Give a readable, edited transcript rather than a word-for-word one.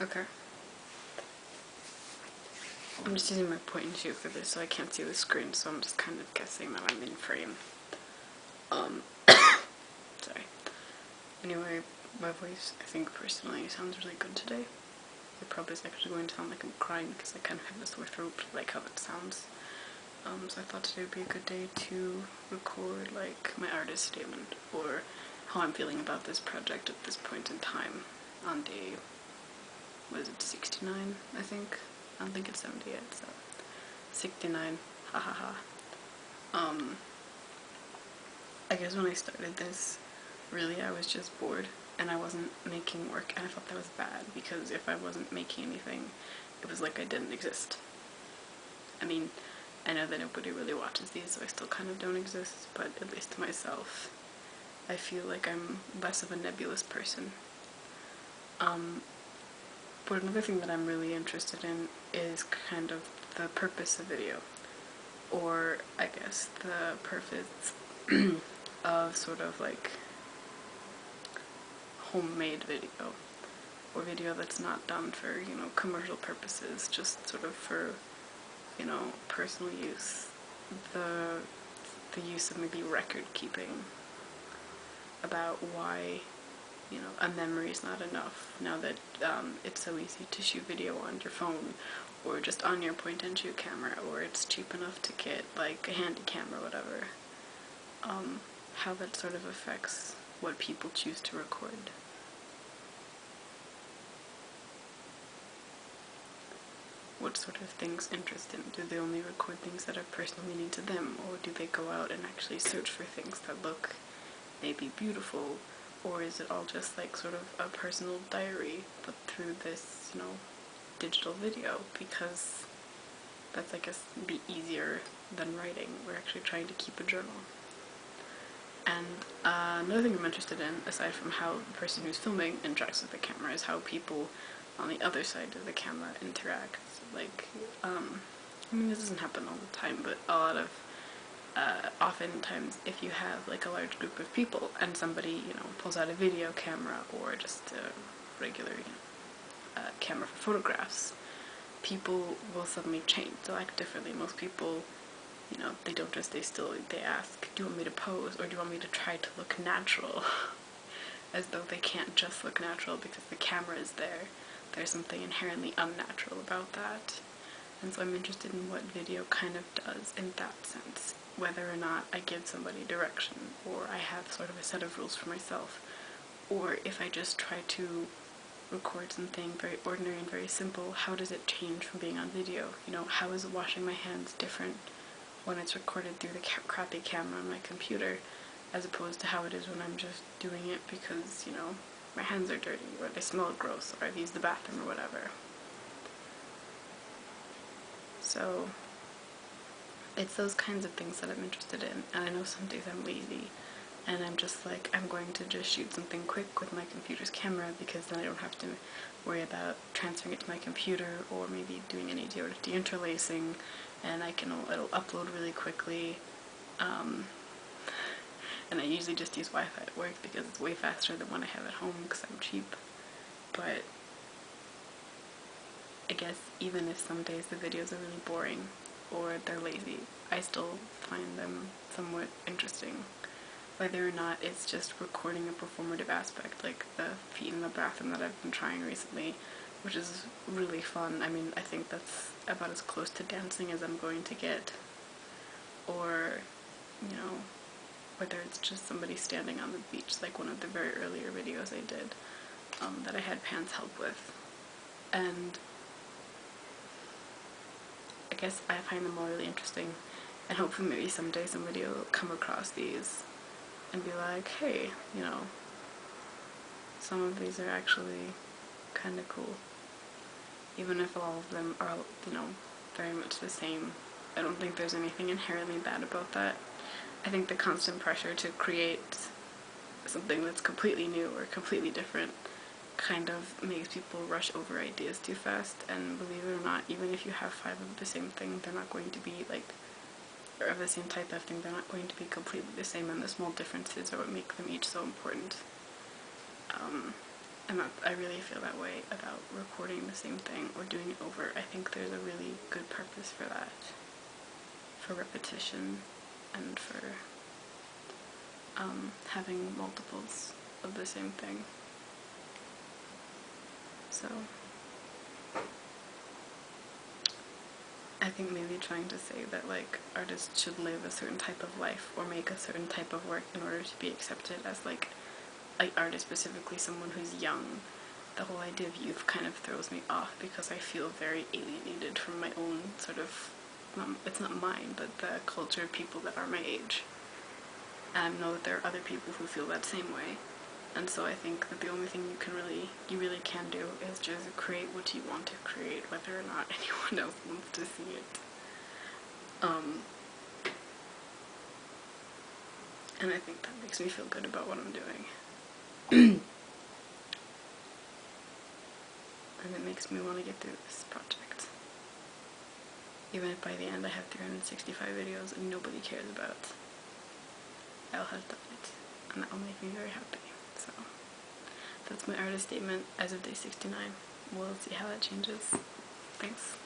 Okay. I'm just using my point and shoot for this so I can't see the screen, so I'm just kind of guessing that I'm in frame. Sorry. Anyway, my voice, I think personally, sounds really good today. It probably is actually going to sound like I'm crying because I kind of have a sore throat, like how it sounds. So I thought today would be a good day to record like my artist statement or how I'm feeling about this project at this point in time on day, what is it, 69, I think? I don't think it's 70 yet, so 69, ha ha ha. I guess when I started this, really I was just bored and I wasn't making work, and I thought that was bad because if I wasn't making anything, it was like I didn't exist. I mean, I know that nobody really watches these, so I still kind of don't exist, but at least to myself, I feel like I'm less of a nebulous person. But another thing that I'm really interested in is kind of the purpose of video, or I guess the purpose of sort of like homemade video, or video that's not done for, you know, commercial purposes, just sort of for, you know, personal use. The use of maybe record keeping about why, you know, a memory is not enough now that it's so easy to shoot video on your phone or just on your point and shoot camera, or it's cheap enough to get like a handy camera or whatever. How that sort of affects what people choose to record. What sort of things interest them? Do they only record things that are personal meaning to them, or do they go out and actually search for things that look maybe beautiful, or is it all just like sort of a personal diary but through this, you know, digital video, because that's, I guess, be easier than writing. We're actually trying to keep a journal. And another thing I'm interested in, aside from how the person who's filming interacts with the camera, is how people on the other side of the camera interact. Like, I mean, this doesn't happen all the time, but a lot of, oftentimes, if you have like a large group of people and somebody, you know, pulls out a video camera or just a regular, you know, camera for photographs, people will suddenly change. They'll act differently. Most people, you know, they don't just stay still. They ask, do you want me to pose, or do you want me to try to look natural? As though they can't just look natural because the camera is there. There's something inherently unnatural about that. And so I'm interested in what video kind of does in that sense. Whether or not I give somebody direction, or I have sort of a set of rules for myself, or if I just try to record something very ordinary and very simple, how does it change from being on video? You know, how is washing my hands different when it's recorded through the crappy camera on my computer, as opposed to how it is when I'm just doing it because, you know, my hands are dirty, or they smell gross, or I've used the bathroom, or whatever. So it's those kinds of things that I'm interested in, and I know some days I'm lazy, and I'm just like, I'm going to just shoot something quick with my computer's camera, because then I don't have to worry about transferring it to my computer, or maybe doing any sort of deinterlacing, and it'll upload really quickly. And I usually just use Wi-Fi at work because it's way faster than when I have at home because I'm cheap. But I guess even if some days the videos are really boring or they're lazy, I still find them somewhat interesting. Whether or not it's just recording a performative aspect, like the feet in the bathroom that I've been trying recently, which is really fun. I mean, I think that's about as close to dancing as I'm going to get. Or, you know, whether it's just somebody standing on the beach, like one of the very earlier videos I did, that I had Pans help with. And I guess I find them all really interesting, and hopefully maybe someday somebody will come across these and be like, hey, you know, some of these are actually kind of cool. Even if all of them are, you know, very much the same, I don't think there's anything inherently bad about that. I think the constant pressure to create something that's completely new or completely different kind of makes people rush over ideas too fast, and believe it or not, even if you have 5 of the same thing, they're not going to be like, or of the same type of thing, they're not going to be completely the same, and the small differences are what make them each so important. And I really feel that way about recording the same thing or doing it over. I think there's a really good purpose for that, for repetition and for having multiples of the same thing. So I think maybe trying to say that like artists should live a certain type of life or make a certain type of work in order to be accepted as like an artist, specifically someone who's young. The whole idea of youth kind of throws me off because I feel very alienated from my own sort of, it's not mine, but the culture of people that are my age. And I know that there are other people who feel that same way. And so I think that the only thing you really can do is just create what you want to create, whether or not anyone else wants to see it. And I think that makes me feel good about what I'm doing. And it makes me want to get through this project. Even if by the end I have 365 videos and nobody cares about it, I'll have done it. And that will make me very happy. So that's my artist statement as of day 69. We'll see how that changes. Thanks.